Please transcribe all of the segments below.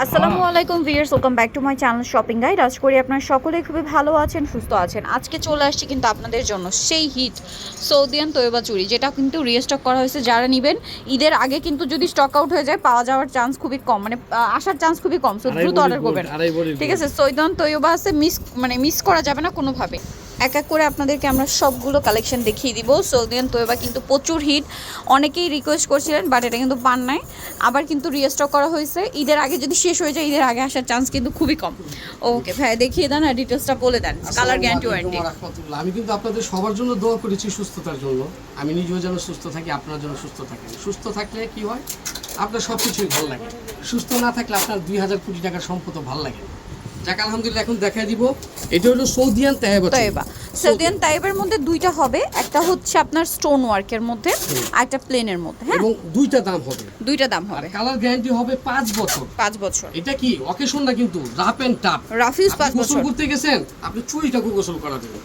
আসসালামু আলাইকুম viewers, welcome back to my channel shopping guide. আশা করি আপনারা সকলেই খুবই ভালো আছেন, সুস্থ আছেন। আজকে চলে আসছি কিন্তু আপনাদের জন্য সেই হিট সৌদিয়ান তৈবা চুড়ি, যেটা কিন্তু রিস্টক করা হয়েছে। যারা নেবেন ঈদের আগে কিন্তু যদি স্টক আউট হয়ে যায় পাওয়া যাওয়ার চান্স খুবই কম, মানে আসার চান্স খুবই কম। সো দ্রুত অর্ডার করবেন, ঠিক আছে? সৌদিয়ান তৈবা আছে, মিস করা যাবে না কোনোভাবে। এক এক করে আপনাদেরকে আমরা সবগুলো কালেকশন দেখিয়ে দিব। সৌদিয়ান তৈবা কিন্তু প্রচুর হিট, অনেকেই রিকোয়েস্ট করছিলেন বাট এটা কিন্তু পান নাই, আবার কিন্তু রিস্টক করা হয়েছে। ঈদের আগে যদি শেষ হয়ে যায়, ঈদের আগে আসার চান্স কিন্তু খুবই কম। ওকে ভাই, দেখিয়ে দেন আর ডিটেলসটা বলে দেন। Colour guarantee warranty. আমি কিন্তু আপনাদের সবার জন্য দোয়া করেছি সুস্থতার জন্য। আমি নিজেও যেন সুস্থ থাকি, আপনার জন্য সুস্থ থাকেন। সুস্থ থাকলে কি হয়, আপনার সব কিছুই ভালো লাগে। সুস্থ না থাকলে আপনার 2000 কোটি টাকার সম্পদও ভালো লাগে। যাক আলহামদুলিল্লাহ, এখন দেখাই দিব। এটা হলো সৌদিয়ান তায়েবা। সৌদিয়ান তায়েবের মধ্যে দুইটা হবে, একটা হচ্ছে আপনার স্টোন ওয়ার্কের মধ্যে আর একটা প্লেনের মধ্যে। হ্যাঁ, এবং দুইটা দাম হবে। দুইটা দাম হবে। কালার গ্যারান্টি হবে 5 বছর। 5 বছর। এটা কি অকেশন না, কিন্তু rough and tough. Rough use 5 বছর। গোসল করতে গেছেন, আপনি চুরিটাকে গোসল করা দেবেন।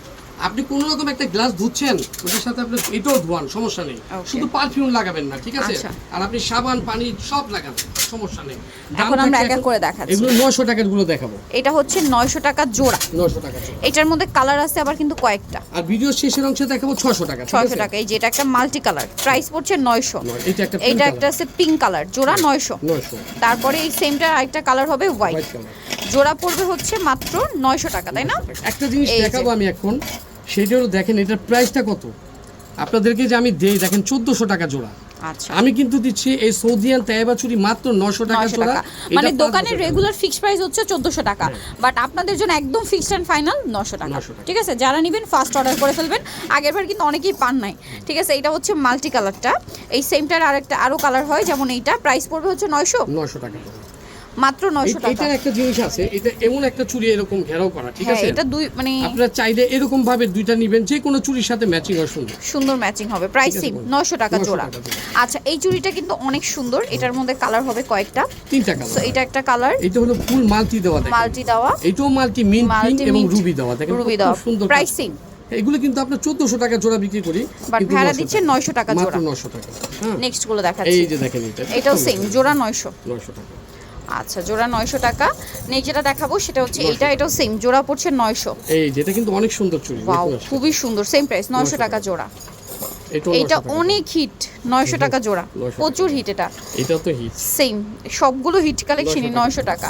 আপনি কোনো রকম একটা গ্লাস ধুচ্ছেন, ওটার সাথে আপনি এটাও ধোয়ান, সমস্যা নেই। শুধু পারফিউম লাগাবেন না, ঠিক আছে? আর আপনি সাবান পানি সব লাগান, সমস্যা নেই। এখন আমরা এক এক করে দেখাচ্ছি। এগুলো 900 টাকার গুলো দেখাবো। এটা হচ্ছে 900 টাকা জোড়া। 900 টাকা জোড়া। এটার মধ্যে কালার আছে আবার কিন্তু কয়েকটা। আর ভিডিও শেষের অংশে দেখাবো 600 টাকা। 600 টাকা। এই যে এটা একটা মাল্টি কালার, প্রাইস পড়ছে 900। এটা একটা আছে পিঙ্ক কালার, জোড়া 900। তারপরে এই সেমটার আরেকটা কালার হবে হোয়াইট কালার, জোড়া পড়বে হচ্ছে মাত্র 900 টাকা, তাই না? একটা জিনিস দেখাবো আমি এখন, সেটা হলো দেখেন এটার প্রাইসটা কত আপনাদেরকে যে আমি দেই, দেখেন 1400 টাকা জোড়া। আচ্ছা, আমি কিন্তু দিচ্ছি এই সৌদিয়ান তায়েবা চুড়ি মাত্র 900 টাকা জোড়া। মানে দোকানের রেগুলার ফিক্সড প্রাইস হচ্ছে 1400 টাকা, বাট আপনাদের জন্য একদম ফিক্সড এন্ড ফাইনাল 900 টাকা, ঠিক আছে? যারা নেবেন ফার্স্ট অর্ডার করে ফেলবেন, আগেরবার কিন্তু অনেকেই পান নাই, ঠিক আছে? এটা হচ্ছে মাল্টি কালারটা। এই সেমটার আরো কালার হয়, যেমন এইটা প্রাইস পড়বে হচ্ছে 900 টাকা, মাত্র 900 টাকা। এটার একটা জিনিস আছে, এটা এমন একটা চুড়ি এরকম ঘেরাও করা, ঠিক আছে? এটা দুই মানে আপনারা চাইলে এরকম ভাবে দুইটা নেবেন, যে কোনো চুড়ির সাথে ম্যাচিং হয়, সুন্দর ম্যাচিং হবে। প্রাইসিং 900 টাকা জোড়া। আচ্ছা, এই চুড়িটা কিন্তু অনেক সুন্দর। এটার মধ্যে কালার হবে কয়েকটা, 3টা কালার। সো এটা একটা কালার, এটা হলো ফুল মাল্টি দেওয়া, দেখেন মাল্টি দেওয়া, এটাও মাল্টি মিন্ট পিঙ্ক এবং রুবি দেওয়া, দেখেন খুব সুন্দর। প্রাইসিং এগুলো কিন্তু আমরা 1400 টাকা জোড়া বিক্রি করি, বাট ভাড়া দিচ্ছে 900 টাকা জোড়া, মাত্র 900 টাকা। নেক্সট গুলো দেখাচ্ছি। এই যে দেখেন, এটাও সেম জোড়া 900 টাকা। আচ্ছা, জোড়া 900 টাকা। নেক্সট যেটা দেখাবো সেটা হচ্ছে এটাও সেম, জোড়া পড়ছে 900। এই যেটা কিন্তু অনেক সুন্দর চুড়ি, ওয়াও, খুবই সুন্দর। সেম প্রাইস 900 টাকা জোড়া। এটা অনেক হিট, 900 টাকা জোড়া, প্রচুর হিট। এটা তো হিট, সেম সবগুলো হিট কালেকশনই 900 টাকা।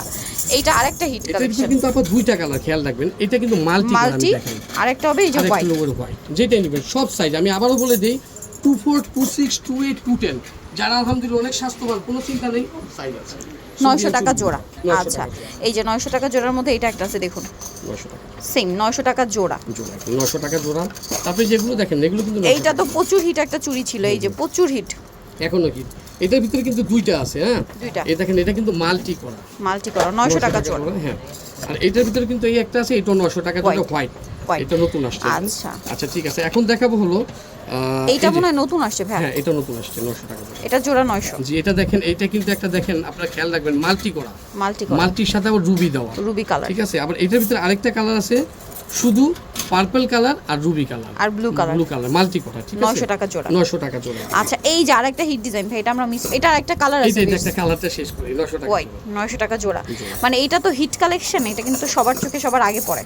এইটা আরেকটা হিট কালেকশন। এটা কিন্তু আপনারা দুইটা কালার খেয়াল রাখবেন, এটা কিন্তু মাল্টি, দেখেন আরেকটা হবে এই যে হোয়াইট, যেটা নেবেন সব সাইজ। আমি আবারও বলে দেই, 24, 26, 28, 210। যারা আলহামদুলিল্লাহ অনেক স্বাস্থ্যবান, কোনো চিন্তা নেই, সাইজ আছে। 900 টাকা জোড়া। আচ্ছা, এই যে 900 টাকা জোড়ার মধ্যে এটা একটা আছে, দেখুন 900 টাকা, সেম 900 টাকা জোড়া। 900 টাকা জোড়া। তারপরে যেগুলো দেখেন এগুলো কিন্তু এইটা তো প্রচুর হিট একটা চুড়ি ছিল, এই যে প্রচুর হিট, এখনো কি এটার ভিতরে কিন্তু দুইটা আছে। হ্যাঁ, দুইটা। এই দেখেন, এটা কিন্তু মাল্টি করা 900 টাকা জোড়া। হ্যাঁ, আর এটার ভিতরে কিন্তু এই একটা আছে, এটা 900 টাকা জোড়া, হোয়াইট, এটা নতুন আসছে। আচ্ছা ঠিক আছে, এখন দেখাবো হলো এইটা মনে হয় নতুন আসছে ভাই। হ্যাঁ, এটা নতুন আসছে, 900 টাকা জোড়া। এটা জোড়া 900। জি, এটা দেখেন, এটা কিন্তু একটা দেখেন, আপনারা খেয়াল রাখবেন, মাল্টি করা, মাল্টির সাথে আবার রুবি দেওয়া, রুবি কালার, ঠিক আছে? আবার এটার ভিতরে আরেকটা কালার আছে, শুধু পার্পল কালার আর রুবি কালার আর ব্লু কালার, মাল্টি করা, ঠিক আছে? 900 টাকা জোড়া। 900 টাকা জোড়া। আচ্ছা, এই যে আরেকটা হিট ডিজাইন ভাই, এটা আমরা মিস, এটা আরেকটা কালার আছে, এটা একটা কালারটা শেষ করি, 900 টাকা হোয়াইট, 900 টাকা জোড়া। মানে এটা তো হিট কালেকশন, এটা কিন্তু সবার চোখে সবার আগে পড়ে।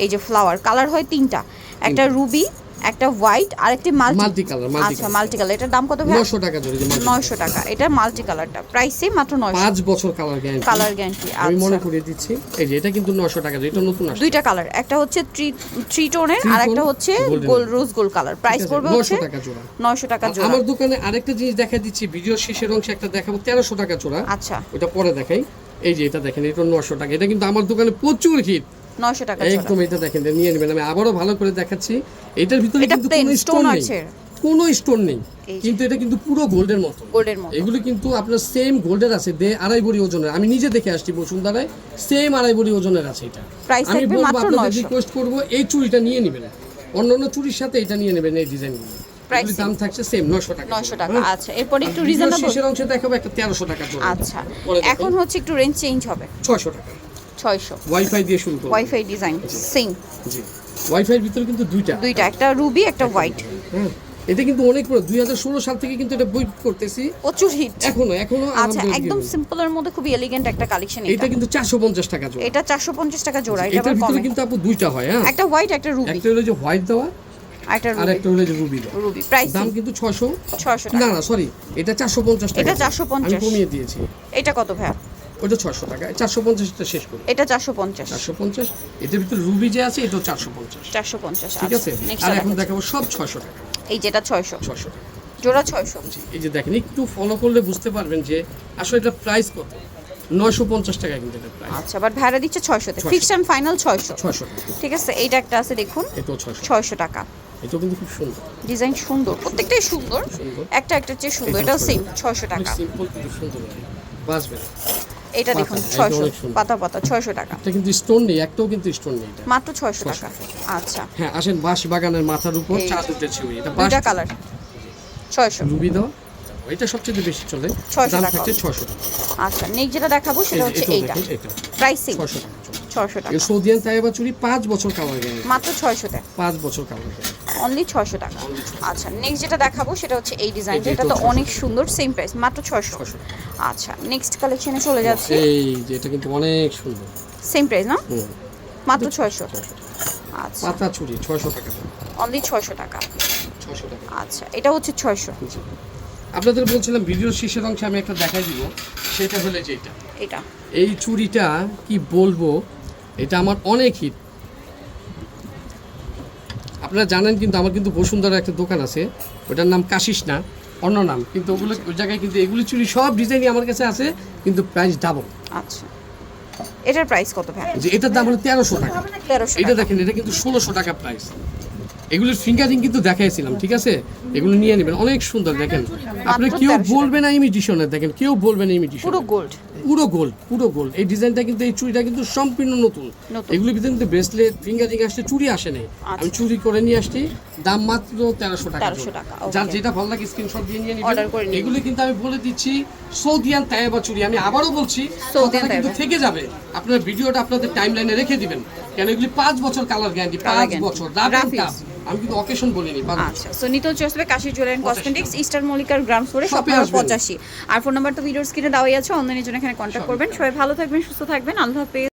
এই যে ফ্লাওয়ার কালার হয় 3টা, একটা রুবি, একটা হোয়াইট আর একটা মাল্টি কালার। আচ্ছা, মাল্টি কালার, এটার দাম কত ভাই? 900 টাকা জোড়া। 900 টাকা। এটা মাল্টি কালারটা প্রাইসে মাত্র 900। 5 বছর কালার গ্যারান্টি। আমি মনে করিয়ে দিচ্ছি, এই যে এটা কিন্তু 900 টাকা, এটা নতুন আসছে। দুইটা কালার, একটা হচ্ছে থ্রি টোনের আর একটা হচ্ছে রোজ গোল্ড কালার। প্রাইস পড়বে হচ্ছে 900 টাকা জোড়া। 900 টাকা জোড়া। আমার দোকানে আরেকটা জিনিস দেখা দিচ্ছি, ভিডিও শেষের অংশে একটা দেখাবো 1300 টাকা জোড়া। আচ্ছা, ওটা পরে দেখাই। এই যে এটা দেখেন, এটা 900 টাকা। এটা কিন্তু আমার দোকানে প্রচুর হিট, 900 টাকা জোড়া। একদম এটা দেখেন, নিয়ে নেবেন। আমি আবারও ভালো করে দেখাচ্ছি, এটার ভিতরে কিন্তু কোনো স্টোন নেই, কোনো স্টোন নেই, কিন্তু এটা কিন্তু পুরো গোল্ডের মতো। এগুলো কিন্তু আপনার সেম গোল্ডের আছে, 2.5 ভরি ওজনের। আমি নিজে দেখে আসছি বসুন্ধরায়, সেম 2.5 ভরি ওজনের আছে এটা। আমি বলবো, আপনাদের রিকোয়েস্ট করবো, এই চুড়িটা নিয়ে নেবেন, অন্যান্য চুড়ির সাথে এটা নিয়ে নেবেন। এই ডিজাইনগুলো দাম থাকছে সেম 900 টাকা। 900 টাকা। আচ্ছা, এরপর একটু রিজনেবল শেষের অংশে দেখাবো একটা 1300 টাকা জোড়া। আচ্ছা, এখন হচ্ছে একটু রেঞ্জ চেঞ্জ হবে, 600 টাকা। 600 ওয়াইফাই দিয়ে শুরু করব। Wifi design same. জি, ওয়াইফাই এর ভিতরে কিন্তু দুইটা, একটা রুবি, একটা হোয়াইট। হ্যাঁ, এটা কিন্তু অনেক পুরো 2016 সাল থেকে কিন্তু এটা বই করতেছি, প্রচুর হিট এখনো আচ্ছা আলহামদুলিল্লাহ একদম গিয়ে। সিম্পলের মধ্যে খুবই এলিগেন্ট একটা কালেকশন এটা কিন্তু 450 টাকা জোড়া। এটা 450 টাকা জোড়া। এটা এটার আবার ভিতরে কমে, কিন্তু আপু দুইটা হয়, হ্যাঁ, একটা হোয়াইট একটা রুবি, একটা হলো যে হোয়াইট দেওয়া একটা আর রুবি। একটা হলো যে রুবি দেওয়া। রুবি প্রাইস দাম কিন্তু 600 টাকা। না সরি, এটা 450 টাকা। এটা 450 আমি কমিয়ে দিয়েছি। এটা কত ভাই? ওটা 600 টাকা, 450 টা শেষ করি। এটা 450 450, এটার ভিতরে রুবি যে আছে এটাও 450। 450 ঠিক আছে, নেক্সট আর এখন দেখাবো সব 600 টাকা। এই যেটা 600 600 টাকা জোড়া 600। জি, এই যে দেখেন একটু ফলো করলে বুঝতে পারবেন যে আসলে এটা প্রাইস কত। 950 টাকা কিন্তু এটা প্রাইস। আচ্ছা বাট ভাড়া দিচ্ছে 600 তে, 600 ফিক্সড এন্ড ফাইনাল 600। 600 টাকা। ঠিক আছে, এইটা একটা আছে দেখুন, এটাও 600। 600 টাকা। এটাও কিন্তু খুব সুন্দর ডিজাইন সুন্দর, প্রত্যেকটাই সুন্দর, সুন্দর। একটা একটা চেয়ে সুন্দর। এটাও এটাও সেম 600 টাকা। সিম্পল কিন্তু সুন্দর, বাসবে না। এটা দেখুন পাতা, এটা অনেক 600 সুন্দর। পাতা পাতা 600 টাকা, এটা কিন্তু স্টোন নেই, একটাও কিন্তু স্টোন নেই এটা। মাত্র 600 টাকা। আচ্ছা হ্যাঁ, আসেন বাঁশ বাগানের মাথার উপর এই চাঁদ উঠেছে, এটা বাঁশ দুইটা কালার 600। রুবি দাও, এটা সবচেয়ে বেশি চলে। 600 দাম টাকা। থাকছে 600 টাকা। আচ্ছা নেক্সট যেটা দেখাবো সেটা হচ্ছে এটাও এইটা, দেখেন, এটা প্রাইসিং 600 টাকা চলে। 600 টাকা, এই সৌদিয়ান তাইবা চুড়ি 5 বছর কালার গ্যারান্টি। মাত্র 600 টাকা, 5 বছর কালার গ্যারান্টি। অনলি 600 টাকা। আচ্ছা নেক্সট যেটা দেখাবো সেটা হচ্ছে এই ডিজাইনটা, এই যে এটা তো এটাও 600 অনেক সুন্দর, সেম প্রাইস মাত্র 600। 600 টাকা। আচ্ছা নেক্সট কালেকশনে চলে যাচ্ছে, এই যে এটা কিন্তু অনেক সুন্দর। সেম প্রাইস না, হুম, মাত্র 600। আচ্ছা পাতা চুড়ি 600 টাকা দাম। অনলি 600 টাকা। 600 টাকা। আচ্ছা এটা হচ্ছে 600। জি। আপনাদের বলছিলাম ভিডিওর শেষের অংশে আমি একটা দেখাই দিব, সেটা হলো যে এটা। এটা এই চুড়িটা কি বলবো, এটা আমার অনেক হিট। আপনারা জানেন কিন্তু আমার কিন্তু বসুন্ধরা একটা দোকান আছে, ওটার নাম কাশিস না, অন্য নাম, কিন্তু ওগুলো ওই জায়গায় কিন্তু এগুলি চুড়ি সব ডিজাইনই আমার কাছে আছে, কিন্তু প্রাইস ডাবল। আচ্ছা এটার প্রাইস কত ভাই? যে এটার দাম হলো 1300 টাকা। 1300 এটা দেখেন, এটা কিন্তু 1600 টাকা প্রাইস। এগুলোর ফিঙ্গারিং কিন্তু দেখাইছিলাম, ঠিক আছে, এগুলো নিয়ে নেবেন, অনেক সুন্দর। দেখেন আপনি কেউ 1300 বলবে না ইমিটেশনের, দেখেন কেউ বলবে না ইমিটেশন, পুরো গোল্ড। পুরো গোল্ড, পুরো গোল্ড। এই ডিজাইনটা কিন্তু, এই চুড়িটা কিন্তু সম্পূর্ণ নতুন। নতুন। এগুলোর ভিতরে কিন্তু ব্রেসলেট ফিঙ্গারিং আসছে, চুড়ি আসে নাই, আমি চুরি করে নিয়ে আসছি। দাম মাত্র 1300 টাকা। 1300 টাকা, okay. যার যেটা ভালো লাগে স্ক্রিনশট দিয়ে নিয়ে Order নেবেন। করে নিন। এগুলো কিন্তু আমি বলে দিচ্ছি সৌদিয়ান তায়েবা চুড়ি। আমি আবারও বলছি, সৌদিয়ান কথাটা কিন্তু তায়েবা। থেকে যাবে, আপনার ভিডিওটা আপনাদের টাইমলাইনে রেখে দিবেন, কেন এগুলি 5 বছর কালার গ্যারান্টি, 5 guarantee। বছর রাফ এন্ড Graphics। টাফ। আমি কিন্তু অকেশন বলিনি, 5 বছর। আচ্ছা সো নিতল চয়েস হবে কাশি জুয়েলারি এন্ড কসমেটিক্স, ইস্টার মল্লিকার গ্রাম ফ্লোরে, শপ শপে নাম্বার আসবেন। 85। আর ফোন নাম্বার তো ভিডিওর স্ক্রিনে দেওয়াই আছে, অনলাইনের জন্য এখানে কন্ট্যাক্ট করবেন। সবাই ভালো থাকবেন, সুস্থ থাকবেন, আল্লাহ হাফেজ।